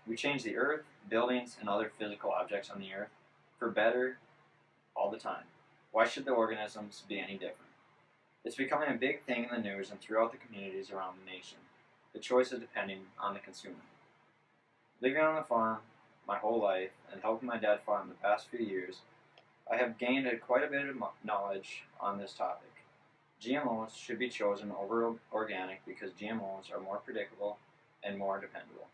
We change the earth, buildings, and other physical objects on the earth for better all the time. Why should the organisms be any different? It's becoming a big thing in the news and throughout the communities around the nation. The choice is depending on the consumer. Living on a farm my whole life and helping my dad farm the past few years, I have gained quite a bit of knowledge on this topic. GMOs should be chosen over organic because GMOs are more predictable and more dependable,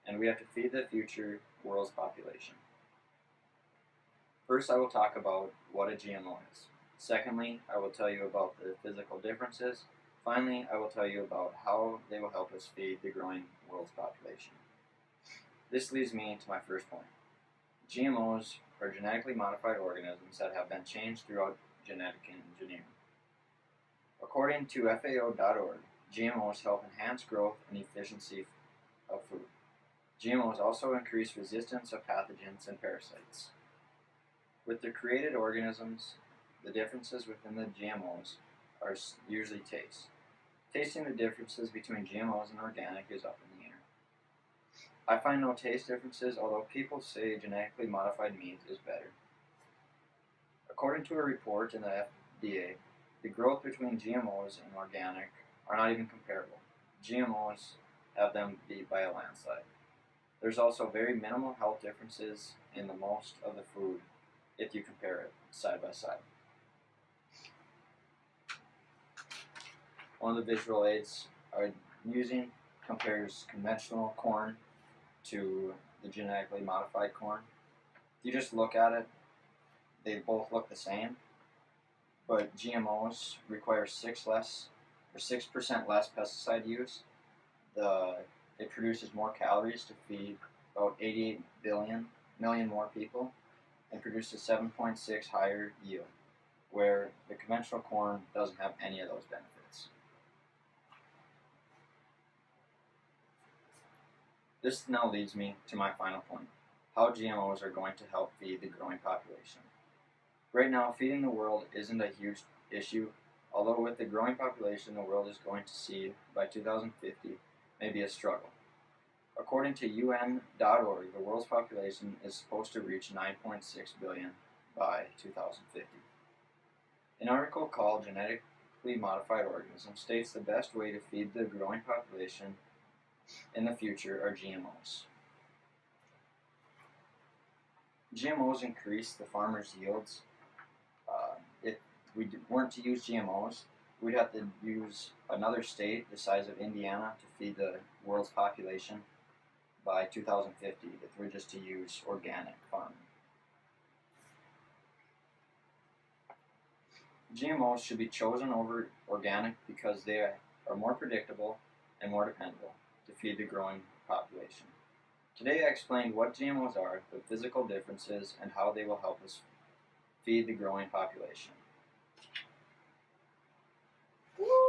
and we have to feed the future world's population. First, I will talk about what a GMO is. Secondly, I will tell you about the physical differences. Finally, I will tell you about how they will help us feed the growing world's population. This leads me to my first point. GMOs are genetically modified organisms that have been changed throughout genetic engineering. According to FAO.org, GMOs help enhance growth and efficiency of food. GMOs also increase resistance of pathogens and parasites. With the created organisms, the differences within the GMOs are usually taste. Tasting the differences between GMOs and organic is up in the air. I find no taste differences, although people say genetically modified meat is better. According to a report in the FDA, the growth between GMOs and organic are not even comparable. GMOs have them beat by a landslide. There's also very minimal health differences in the most of the food if you compare it side by side. One of the visual aids I'm using compares conventional corn to the genetically modified corn. If you just look at it, they both look the same, but GMOs require 6% less pesticide use. It produces more calories to feed about 88 million more people and produces 7.6 higher yield, where the conventional corn doesn't have any of those benefits. This now leads me to my final point, how GMOs are going to help feed the growing population. Right now, feeding the world isn't a huge issue, although with the growing population the world is going to see by 2050 may be a struggle. According to UN.org, the world's population is supposed to reach 9.6 billion by 2050. An article called Genetically Modified Organisms states the best way to feed the growing population in the future are GMOs. GMOs increase the farmers' yields. If we weren't to use GMOs, we'd have to use another state the size of Indiana to feed the world's population by 2050 if we're just to use organic farming. GMOs should be chosen over organic because they are more predictable and more dependable to feed the growing population. Today I explained what GMOs are, the physical differences, and how they will help us feed the growing population. Woo!